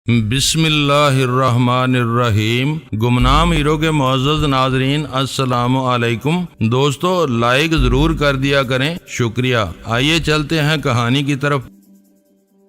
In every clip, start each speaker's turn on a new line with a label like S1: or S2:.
S1: بسم اللہ الرحمن الرحیم۔ گمنام ہیرو کے معزز ناظرین السلام علیکم۔ دوستو لائک ضرور کر دیا کریں، شکریہ۔ آئیے چلتے ہیں کہانی کی طرف۔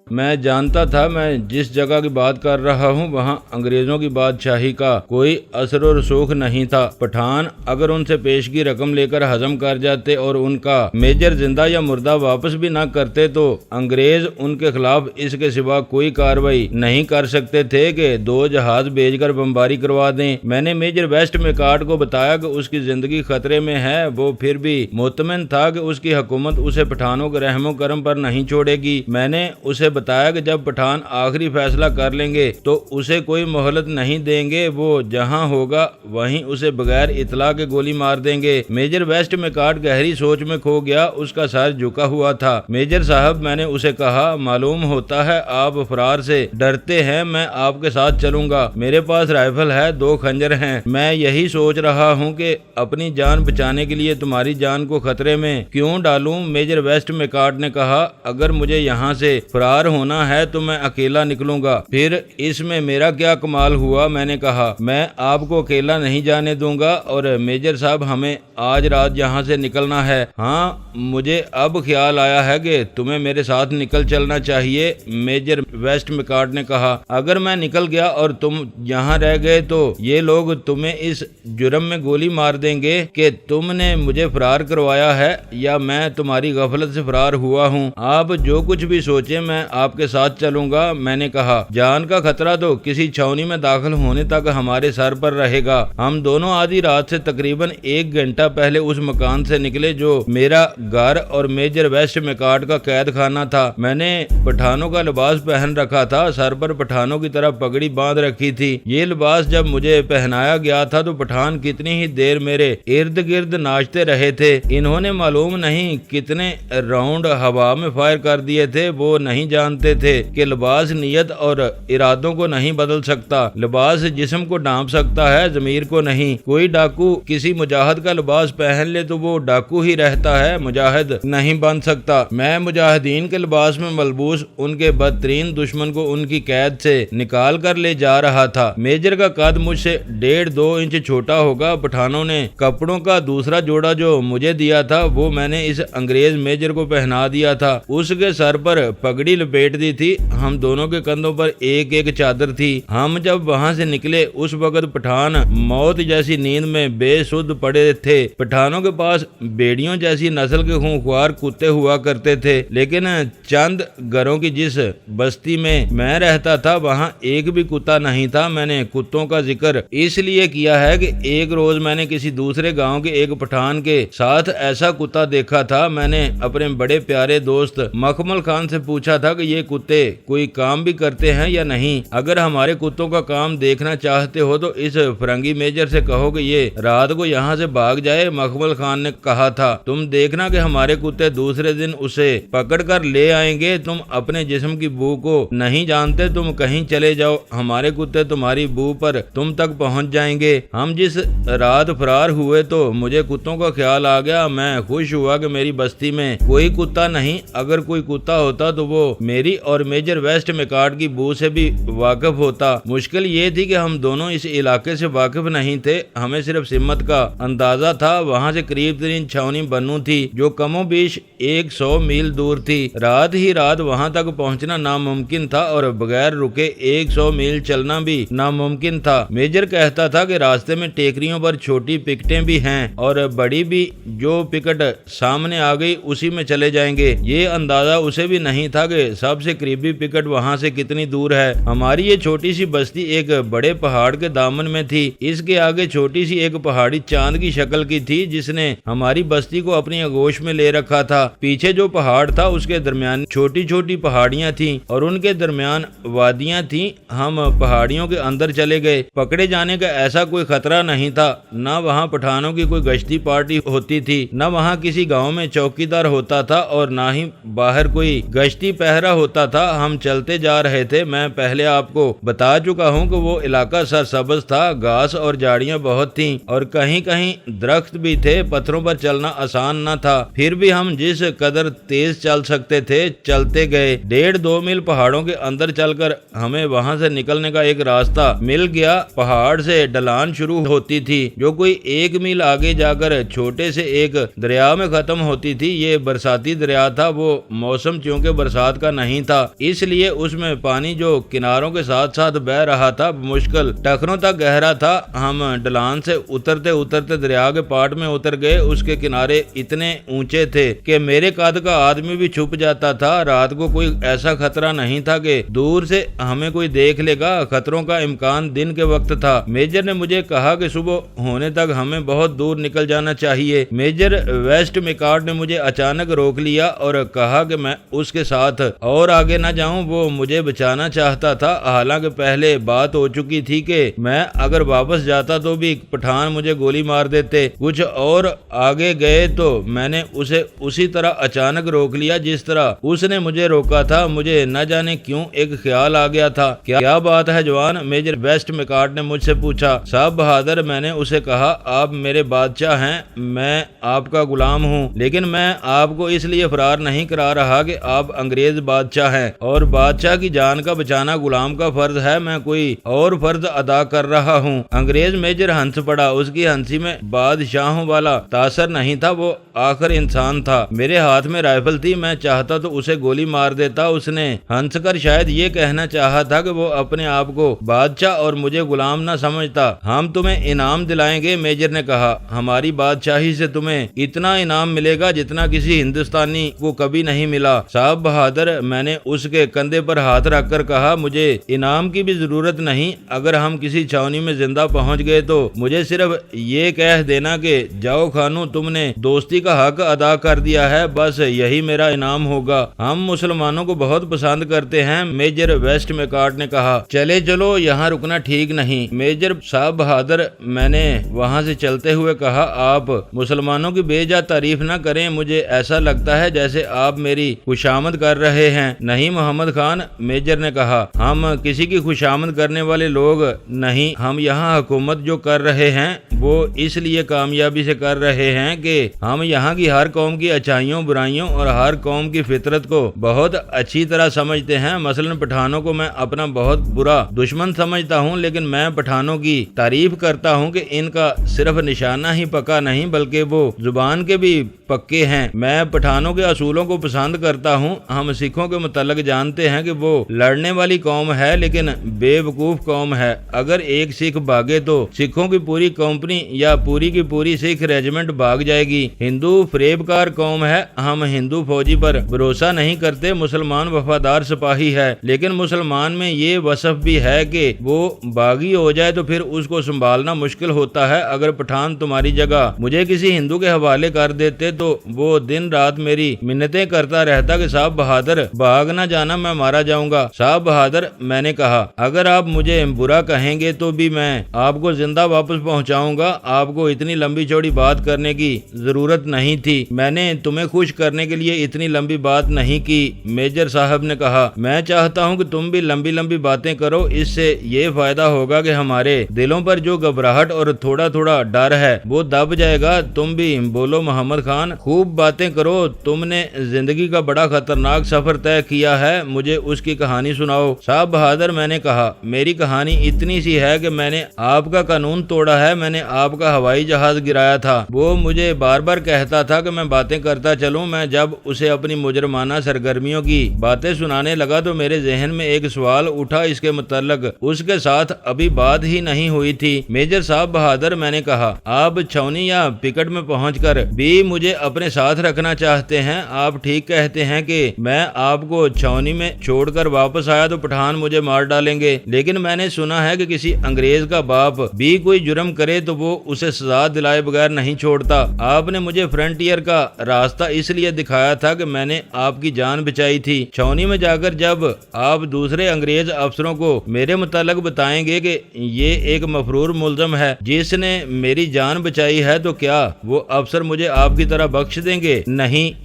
S1: میں جانتا تھا میں جس جگہ کی بات کر رہا ہوں وہاں انگریزوں کی بادشاہی کا کوئی اثر و رسوخ نہیں تھا۔ پٹھان اگر ان سے پیشگی رقم لے کر ہضم کر جاتے اور ان کا میجر زندہ یا مردہ واپس بھی نہ کرتے تو انگریز ان کے خلاف اس کے سوا کوئی کارروائی نہیں کر سکتے تھے کہ 2 جہاز بھیج کر بمباری کروا دیں۔ میں نے میجر ویسٹ میکارٹ کو بتایا کہ اس کی زندگی خطرے میں ہے۔ وہ پھر بھی مطمئن تھا کہ اس کی حکومت اسے پٹھانوں کے رحم و کرم پر نہیں چھوڑے گی۔ میں نے اسے بتایا کہ جب پٹھان آخری فیصلہ کر لیں گے تو اسے کوئی مہلت نہیں دیں گے، وہ جہاں ہوگا وہیں اسے بغیر اطلاع کے گولی مار دیں گے۔ میجر ویسٹ میکارٹ گہری سوچ میں کھو گیا، اس کا سر جھکا ہوا تھا۔ میجر صاحب، میں نے اسے کہا، معلوم ہوتا ہے آپ فرار سے ڈرتے ہیں، میں آپ کے ساتھ چلوں گا۔ میرے پاس رائفل ہے، 2 خنجر ہیں۔ میں یہی سوچ رہا ہوں کہ اپنی جان بچانے کے لیے تمہاری جان کو خطرے میں کیوں ڈالوں۔ میجر ویسٹ میکارٹ نے کہا، اگر مجھے یہاں سے فرار ہونا ہے تو میں اکیلا نکلوں گا۔ پھر اس میں میرا کیا کمال ہوا؟ میں نے کہا، میں آپ کو اکیلا نہیں جانے دوں گا، اور میجر صاحب ہمیں آج رات یہاں سے نکلنا ہے۔ ہاں، مجھے اب خیال آیا ہے کہ تمہیں میرے ساتھ نکل چلنا چاہیے۔ میجر ویسٹ میکارٹ نے کہا، اگر میں نکل گیا اور تم یہاں رہ گئے تو یہ لوگ تمہیں اس جرم میں گولی مار دیں گے کہ تم نے مجھے فرار کروایا ہے یا میں تمہاری غفلت سے فرار ہوا ہوں۔ آپ جو کچھ بھی سوچیں، میں آپ کے ساتھ چلوں گا۔ میں نے کہا، جان کا خطرہ تو کسی چھاونی میں داخل ہونے تک ہمارے سر پر رہے گا۔ ہم دونوں آدھی رات سے تقریباً 1 گھنٹہ پہلے اس مکان سے نکلے جو میرا گھر اور میجر ویسٹ میکارٹ کا قید خانہ تھا۔ میں نے پٹھانوں کا لباس پہن رکھا تھا، سر پر پٹھانوں کی طرح پگڑی باندھ رکھی تھی۔ یہ لباس جب مجھے پہنایا گیا تھا تو پٹھان کتنی ہی دیر میرے ارد گرد ناچتے رہے تھے۔ انہوں نے معلوم نہیں کتنے راؤنڈ ہوا میں فائر کر دیے تھے۔ وہ نہیں جانتے تھے کہ لباس نیت اور ارادوں کو نہیں بدل سکتا۔ لباس جسم کو ڈھانپ سکتا ہے، ضمیر کو نہیں۔ کوئی ڈاکو کسی مجاہد کا لباس پہن لے تو وہ ڈاکو ہی رہتا ہے، مجاہد نہیں بن سکتا۔ میں مجاہدین کے لباس میں ملبوس ان کے بدترین دشمن کو ان کی قید سے نکال کر لے جا رہا تھا۔ میجر کا قد مجھ سے 1.5-2 انچ چھوٹا ہوگا۔ پٹھانوں نے کپڑوں کا دوسرا جوڑا جو مجھے دیا تھا وہ میں نے اس انگریز میجر کو پہنا دیا تھا۔ اس کے سر پر پگڑی لپیٹ دی تھی۔ ہم دونوں کے کندھوں پر ایک چادر تھی۔ ہم جب وہاں سے نکلے اس وقت پٹھان موت جیسی نیند میں بے سدھ پڑے تھے۔ پٹھانوں کے پاس بیڑیوں جیسی نسل کے خونخوار کتے ہوا کرتے تھے، لیکن چند گھروں کی جس بستی میں رہتا تھا وہاں ایک بھی کتا نہیں تھا۔ میں نے کتوں کا ذکر اس لیے کیا ہے کہ ایک روز میں نے کسی دوسرے گاؤں کے ایک پٹھان کے ساتھ ایسا کتا دیکھا تھا۔ میں نے اپنے بڑے پیارے دوست مخمل خان سے پوچھا تھا کہ یہ کتے کوئی کام بھی کرتے ہیں یا نہیں؟ اگر ہمارے کتوں کا کام دیکھنا چاہتے ہو تو اس فرنگی میجر سے کہو کہ یہ رات کو یہاں سے بھاگ جائے۔ مخمل خان نے کہا تھا، تم دیکھنا کہ ہمارے کتے دوسرے دن اسے پکڑ کر لے آئیں گے۔ تم اپنے جسم کی بو کو نہیں جانتے، تم کہیں چلے جاؤ، ہمارے کتے تمہاری بو پر تم تک پہنچ جائیں گے۔ ہم جس رات فرار ہوئے تو مجھے کتوں کا خیال آ گیا۔ میں خوش ہوا کہ میری بستی میں کوئی کتا نہیں۔ اگر کوئی کتا ہوتا تو وہ میری اور میجر ویسٹ میکارٹ کی بو سے بھی واقف ہوتا۔ مشکل یہ تھی کہ ہم دونوں اس علاقے سے واقف نہیں تھے، ہمیں صرف سمت کا اندازہ تھا۔ وہاں سے قریب ترین چھاونی بنو تھی جو کم و بیش 100 میل دور تھی۔ رات ہی رات وہاں تک پہنچنا ناممکن تھا اور بغیر رکے 100 میل چلنا بھی ناممکن تھا۔ میجر کہتا تھا کہ راستے میں ٹیکریوں پر چھوٹی پکٹیں بھی ہیں اور بڑی بھی، جو پکٹ سامنے آ گئی اسی میں چلے جائیں گے۔ یہ اندازہ اسے بھی نہیں تھا کہ سب سے قریبی پکٹ وہاں سے کتنی دور ہے۔ ہماری یہ چھوٹی سی بستی ایک بڑے پہاڑ کے دامن میں تھی۔ اس کے آگے چھوٹی سی ایک پہاڑی چاند کی شکل کی تھی جس نے ہماری بستی کو اپنی آغوش میں لے رکھا تھا۔ پیچھے جو پہاڑ تھا اس کے درمیان چھوٹی چھوٹی پہاڑیاں تھیں اور ان کے درمیان وادیاں تھیں۔ ہم پہاڑیوں کے اندر چلے گئے۔ پکڑے جانے کا ایسا کوئی خطرہ نہیں تھا، نہ وہاں پٹھانوں کی کوئی گشتی پارٹی ہوتی تھی، نہ وہاں کسی گاؤں میں چوکیدار ہوتا تھا اور نہ ہی باہر کوئی گشتی پہرا اندھیرا ہوتا تھا، ہم چلتے جا رہے تھے۔ میں پہلے آپ کو بتا چکا ہوں کہ وہ علاقہ سرسبز تھا، گھاس اور جھاڑیاں بہت تھیں اور کہیں کہیں درخت بھی تھے، پتھروں پر چلنا آسان نہ تھا، پھر بھی ہم جس قدر تیز چل سکتے تھے چلتے گئے۔ 1.5-2 میل پہاڑوں کے اندر چل کر ہمیں وہاں سے نکلنے کا ایک راستہ مل گیا۔ پہاڑ سے ڈھلان شروع ہوتی تھی جو کوئی 1 میل آگے جا کر چھوٹے سے ایک دریا میں ختم ہوتی تھی۔ یہ برساتی دریا تھا، وہ موسم چونکہ برسات کا نہیں تھا اس لیے اس میں پانی جو کناروں کے ساتھ ساتھ بہ رہا تھا مشکل ٹخنوں تک گہرا تھا۔ ہم ڈھلان سے اترتے اترتے دریا کے پاٹ میں اتر گئے۔ اس کے کنارے اتنے اونچے تھے کہ میرے قد کا آدمی بھی چھپ جاتا تھا۔ رات کو کوئی ایسا خطرہ نہیں تھا کہ دور سے ہمیں کوئی دیکھ لے گا، خطروں کا امکان دن کے وقت تھا۔ میجر نے مجھے کہا کہ صبح ہونے تک ہمیں بہت دور نکل جانا چاہیے۔ میجر ویسٹ میکارڈ نے مجھے اچانک روک لیا اور کہا کہ میں اس کے ساتھ اور آگے نہ جاؤں۔ وہ مجھے بچانا چاہتا تھا، حالانکہ پہلے بات ہو چکی تھی کہ میں اگر واپس جاتا تو بھی پٹھان مجھے گولی مار دیتے۔ کچھ اور آگے گئے تو میں نے اسے اسی طرح اچانک روک لیا جس طرح اس نے مجھے روکا تھا۔ مجھے نہ جانے کیوں ایک خیال آ گیا تھا۔ کیا بات ہے جوان؟ میجر ویسٹ میکارڈ نے مجھ سے پوچھا۔ صاحب بہادر، میں نے اسے کہا، آپ میرے بادشاہ ہیں، میں آپ کا غلام ہوں، لیکن میں آپ کو اس لیے فرار نہیں کرا رہا کہ آپ انگریز بادشاہ ہیں اور بادشاہ کی جان کا بچانا غلام کا فرض ہے، میں کوئی اور فرض ادا کر رہا ہوں۔ انگریز میجر ہنس پڑا۔ اس کی ہنسی میں بادشاہوں والا تاثر نہیں تھا، وہ آخر انسان تھا۔ میرے ہاتھ میں رائفل تھی، میں چاہتا تو اسے گولی مار دیتا۔ اس نے ہنس کر شاید یہ کہنا چاہا تھا کہ وہ اپنے آپ کو بادشاہ اور مجھے غلام نہ سمجھتا۔ ہم تمہیں انعام دلائیں گے، میجر نے کہا۔ ہماری بادشاہی سے تمہیں اتنا انعام ملے گا جتنا کسی ہندوستانی کو کبھی نہیں ملا۔ صاحب بہادر، میں نے اس کے کندھے پر ہاتھ رکھ کر کہا، مجھے انعام کی بھی ضرورت نہیں۔ اگر ہم کسی چھاونی میں زندہ پہنچ گئے تو مجھے صرف یہ کہہ دینا کہ جاؤ خانو، تم نے دوستی کا حق ادا کر دیا ہے، بس یہی میرا انعام ہوگا۔ ہم مسلمانوں کو بہت پسند کرتے ہیں، میجر ویسٹ میکارڈ نے کہا۔ چلے چلو، یہاں رکنا ٹھیک نہیں۔ میجر صاحب بہادر، میں نے وہاں سے چلتے ہوئے کہا، آپ مسلمانوں کی بے جا تعریف نہ کریں، مجھے ایسا لگتا ہے جیسے آپ میری خوشامد کر رہے ہیں۔ نہیں محمد خان، میجر نے کہا، ہم کسی کی خوشامد کرنے والے لوگ نہیں۔ ہم یہاں حکومت جو کر رہے ہیں وہ اس لیے کامیابی سے کر رہے ہیں کہ ہم یہاں کی ہر قوم کی اچھائیوں برائیوں اور ہر قوم کی فطرت کو بہت اچھی طرح سمجھتے ہیں۔ مثلا پٹھانوں کو میں اپنا بہت برا دشمن سمجھتا ہوں، لیکن میں پٹھانوں کی تعریف کرتا ہوں کہ ان کا صرف نشانہ ہی پکا نہیں بلکہ وہ زبان کے بھی پکے ہیں۔ میں پٹھانوں کے اصولوں کو پسند کرتا ہوں۔ ہم سکھوں کے متعلق جانتے ہیں کہ وہ لڑنے والی قوم ہے لیکن بے وقوف قوم ہے۔ اگر ایک سکھ بھاگے تو سکھوں کی پوری کمپنی یا پوری کی پوری سکھ ریجمنٹ بھاگ جائے گی۔ ہندو فریب کار قوم ہے۔ ہم ہندو فوجی پر بھروسہ نہیں کرتے، مسلمان وفادار سپاہی ہے، لیکن مسلمان میں یہ وصف بھی ہے کہ وہ باغی ہو جائے تو پھر اس کو سنبھالنا مشکل ہوتا ہے۔ اگر پٹھان تمہاری جگہ مجھے کسی ہندو کے حوالے کر دیتے تو وہ دن رات میری منتیں کرتا رہتا کہ صاحب بہادر بھاگ نہ جانا، میں مارا جاؤں گا۔ صاحب بہادر، میں نے کہا، اگر آپ مجھے برا کہیں گے تو بھی میں آپ کو زندہ واپس پہنچاؤں گا۔ آپ کو اتنی لمبی چوڑی بات کرنے کی ضرورت نہیں تھی، میں نے تمہیں خوش کرنے کے لیے اتنی لمبی بات نہیں کی۔ میجر صاحب نے کہا، میں چاہتا ہوں کہ تم بھی لمبی لمبی باتیں کرو، اس سے یہ فائدہ ہوگا کہ ہمارے دلوں پر جو گھبراہٹ اور تھوڑا تھوڑا ڈر ہے وہ دب جائے گا۔ تم بھی بولو محمد خان، خوب باتیں کرو، تم نے زندگی کا بڑا خطرناک سفر طے کیا ہے، مجھے اس کی کہانی سناؤ۔ صاحب بہادر، میں نے کہا، میری کہانی اتنی سی ہے کہ میں نے آپ کا قانون توڑا ہے، میں نے آپ کا ہوائی جہاز گرایا تھا۔ وہ مجھے بار بار کہتا تھا کہ میں باتیں کرتا چلوں۔ میں جب اسے اپنی مجرمانہ سرگرمیوں کی باتیں سنانے لگا تو میرے ذہن میں ایک سوال اٹھا، اس کے متعلق اس کے ساتھ ابھی بات ہی نہیں ہوئی تھی۔ میجر صاحب بہادر، میں نے کہا، آپ چھاونی یا پکٹ میں پہنچ کر بھی مجھے اپنے ساتھ رکھنا چاہتے ہیں۔ آپ ٹھیک کہتے ہیں کہ میں آپ کو چھاونی میں چھوڑ کر واپس آیا تو پٹھان مجھے مار ڈالیں گے، لیکن میں نے سنا ہے کہ کسی انگریز کا باپ بھی کوئی جرم کرے تو وہ اسے سزا دلائے بغیر نہیں چھوڑتا۔ آپ نے مجھے فرنٹیئر کا راستہ اس لیے دکھایا تھا کہ میں نے آپ کی جان بچائی تھی۔ چھاونی میں جا کر جب آپ دوسرے انگریز افسروں کو میرے متعلق بتائیں گے کہ یہ ایک مفرور ملزم ہے جس نے میری جان بچائی ہے تو کیا وہ افسر مجھے آپ کی طرح بخش دیں گے؟ نہیں،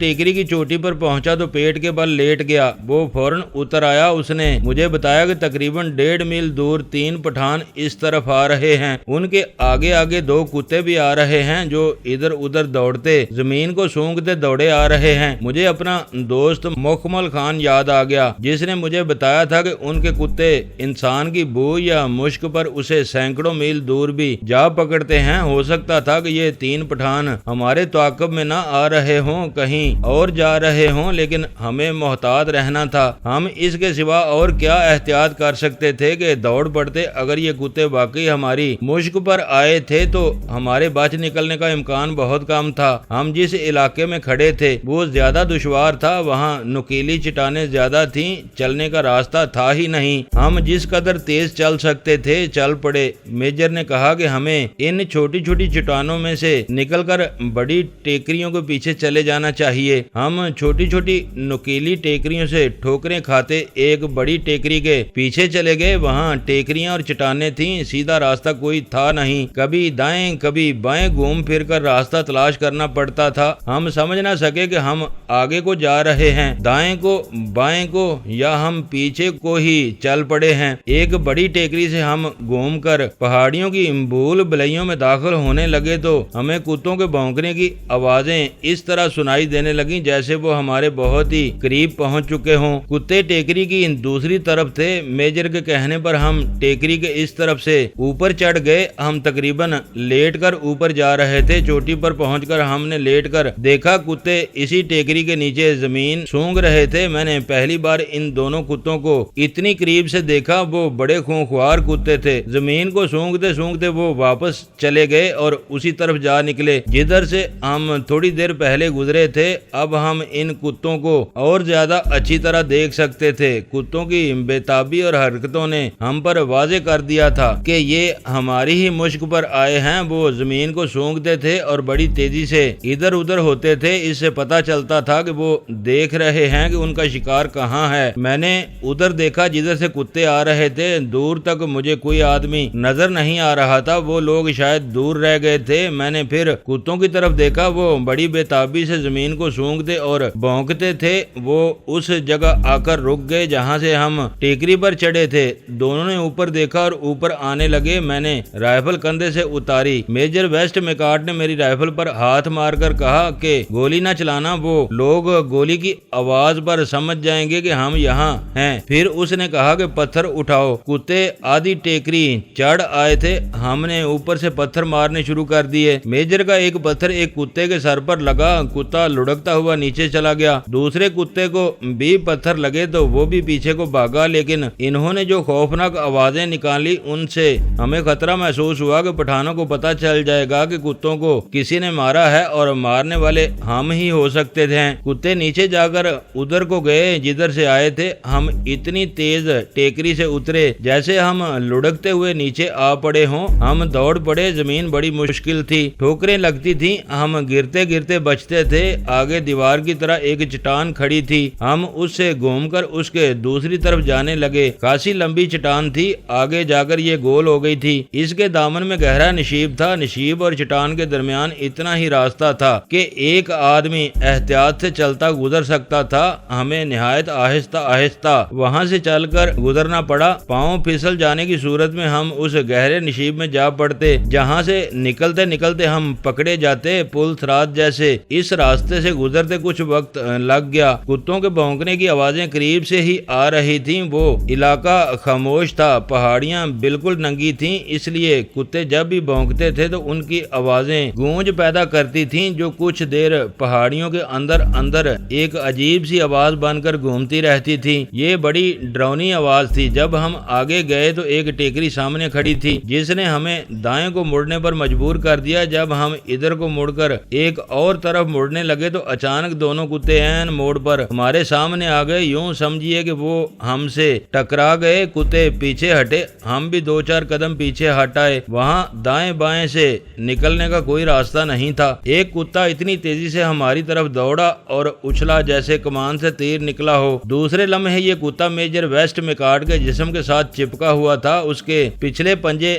S1: ٹیکری کی چوٹی پر پہنچا تو پیٹ کے بل لیٹ گیا۔ وہ فوراً اتر آیا۔ اس نے مجھے بتایا کہ تقریباً 1.5 میل دور 3 پٹھان اس طرف آ رہے ہیں۔ ان کے آگے آگے 2 کتے بھی آ رہے ہیں جو ادھر ادھر دوڑتے زمین کو سونگتے دوڑے آ رہے ہیں۔ مجھے اپنا دوست مکمل خان یاد آ گیا جس نے مجھے بتایا تھا کہ ان کے کتے انسان کی بو یا مشک پر اسے سینکڑوں میل دور بھی جا پکڑتے ہیں۔ ہو سکتا تھا کہ یہ 3 پٹھان ہمارے تعاقب میں نہ آ رہے ہوں، کہیں اور جا رہے ہوں، لیکن ہمیں محتاط رہنا تھا۔ ہم اس کے سوا اور کیا احتیاط کر سکتے تھے کہ دوڑ پڑتے۔ اگر یہ کتے واقعی ہماری مشک پر آئے تھے تو ہمارے بچ نکلنے کا امکان بہت کم تھا۔ ہم جس علاقے میں کھڑے تھے وہ زیادہ دشوار تھا، وہاں نکیلی چٹانیں زیادہ تھیں، چلنے کا راستہ تھا ہی نہیں۔ ہم جس قدر تیز چل سکتے تھے چل پڑے۔ میجر نے کہا کہ ہمیں ان چھوٹی چھوٹی چٹانوں میں سے نکل کر بڑی ٹیکریوں کے پیچھے چلے جانا چاہیے۔ ہم چھوٹی چھوٹی نکیلی ٹیکریوں سے ٹھوکریں کھاتے ایک بڑی ٹیکری کے پیچھے چلے گئے۔ وہاں ٹیکریاں اور چٹانیں تھیں، سیدھا راستہ کوئی تھا نہیں، کبھی دائیں کبھی بائیں گھوم پھر کر راستہ تلاش کرنا پڑتا تھا۔ ہم سمجھ نہ سکے کہ ہم آگے کو جا رہے ہیں، دائیں کو، بائیں کو، یا ہم پیچھے کو ہی چل پڑے ہیں۔ ایک بڑی ٹیکری سے ہم گھوم کر پہاڑیوں کی بھول بھلیوں میں داخل ہونے لگے تو ہمیں کتوں کے بھونکنے کی آوازیں اس طرح سنائی دینے لگیں جیسے وہ ہمارے بہت ہی قریب پہنچ چکے ہوں۔ کتے ٹیکری کی دوسری طرف تھے۔ میجر کے کہنے پر ہم ٹیکری کے اس طرف سے اوپر چڑھ گئے۔ ہم تقریباً لیٹ کر اوپر جا رہے تھے۔ چوٹی پر پہنچ کر ہم نے لیٹ کر دیکھا کتے اسی ٹیکری کے نیچے زمین سونگ رہے تھے۔ میں نے پہلی بار ان دونوں کتوں کو اتنی قریب سے دیکھا۔ وہ بڑے خونخوار کتے تھے۔ زمین کو سونگتے سونگتے وہ واپس چلے گئے اور اسی طرف جا نکلے جدھر سے ہم تھوڑی دیر پہلے گزرے تھے۔ اب ہم ان کتوں کو اور زیادہ اچھی طرح دیکھ سکتے تھے۔ کتوں کی بے تابی اور حرکتوں نے ہم پر واضح کر دیا تھا کہ یہ ہماری ہی مشک پر آئے ہیں۔ وہ زمین کو سونگتے تھے اور بڑی تیزی سے ادھر ادھر ہوتے تھے۔ اس سے پتہ چلتا تھا کہ وہ دیکھ رہے ہیں کہ ان کا شکار کہاں ہے۔ میں نے ادھر دیکھا جدھر سے کتے آ رہے تھے۔ دور تک مجھے کوئی آدمی نظر نہیں آ رہا تھا، وہ لوگ شاید دور رہ گئے تھے۔ میں نے پھر کتوں کی طرف دیکھا، وہ بڑی بے تابی سے زمین کو سونگتے اور بھونکتے تھے۔ وہ اس جگہ آ کر رک گئے جہاں سے ہم ٹیکری پر چڑھے تھے۔ دونوں نے اوپر دیکھا اور اوپر آنے لگے۔ میں نے رائفل کندھے سے اتاری۔ میجر ویسٹ میکارٹ نے میری رائفل پر ہاتھ مار کر کہا کہ گولی نہ چلانا، وہ لوگ گولی کی آواز پر سمجھ جائیں گے کہ ہم یہاں ہیں۔ پھر اس نے کہا کہ پتھر اٹھاؤ۔ کتے آدھی ٹیکری چڑھ آئے تھے۔ ہم نے اوپر سے پتھر مارنے شروع کر دیے۔ میجر کا ایک پتھر ایک کتے کے سر پر لگا، کتا لڑکتا ہوا نیچے چلا گیا۔ دوسرے کتے کو بھی پتھر لگے تو وہ بھی پیچھے کو بھاگا، لیکن انہوں نے جو خوفناک آوازیں نکالی ان سے ہمیں خطرہ محسوس ہوا کہ پٹھانوں کو پتہ چل جائے گا کہ کتوں کو کسی نے مارا ہے اور مارنے والے ہم ہی ہو سکتے تھے۔ کتے نیچے جا کر ادھر کو گئے جدھر سے آئے تھے۔ ہم اتنی تیز ٹیکری سے اترے جیسے ہم لڑکتے ہوئے نیچے آ پڑے ہوں۔ ہم دوڑ پڑے۔ زمین بڑی مشکل تھی، ٹھوکریں لگتی تھیں، ہم گرتے گرتے بچتے تھے۔ آگے دیوار کی طرح ایک چٹان کھڑی تھی، ہم اس سے گھوم کر اس کے دوسری طرف جانے لگے۔ خاصی لمبی چٹان تھی، آگے جا کر یہ گول ہو گئی تھی۔ اس کے دامن میں گہرا نشیب تھا۔ نشیب اور چٹان کے درمیان اتنا ہی راستہ تھا کہ ایک آدمی احتیاط سے چلتا گزر سکتا تھا۔ ہمیں نہایت آہستہ آہستہ وہاں سے چل کر گزرنا پڑا۔ پاؤں پھسل جانے کی صورت میں ہم اس گہرے نشیب میں جا پڑتے جہاں سے نکلتے نکلتے ہم پکڑے جاتے، پل تھرات جیسے۔ اس راستے سے گزرتے کچھ وقت لگ گیا۔ کتوں کے بھونکنے کی آوازیں قریب سے ہی آ رہی تھیں۔ وہ علاقہ خاموش تھا، پہاڑیاں بالکل ننگی تھیں، اس لیے کتے جب بھی بھونکتے تھے تو ان کی آوازیں گونج پیدا کرتی تھیں جو کچھ دیر پہاڑیوں کے اندر اندر ایک عجیب سی آواز بن کر گھومتی رہتی تھی۔ یہ بڑی ڈراؤنی آواز تھی۔ جب ہم آگے گئے تو ایک ٹیکری سامنے کھڑی تھی جس نے ہمیں دائیں کو مڑنے پر مجبور کر دیا۔ جب ہم ادھر کو مڑ کر ایک اور طرف مڑنے لگے تو اچانک دونوں کتے عین موڑ پر ہمارے سامنے آ گئے۔ یوں سمجھیے کہ وہ ہم سے ٹکرا گئے۔ کتے پیچھے ہٹے، ہم بھی 2-4 قدم پیچھے ہٹ آئے۔ وہاں دائیں بائیں سے نکلنے کا کوئی راستہ نہیں تھا۔ ایک کتا اتنی تیزی سے ہماری طرف دوڑا اور اچھلا جیسے کمان سے تیر نکلا ہو۔ دوسرے لمحے یہ کتا میجر ویسٹ میکارٹ کے جسم کے ساتھ چپکا ہوا تھا۔ اس کے پچھلے پنجے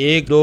S1: 1-2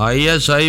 S1: ISI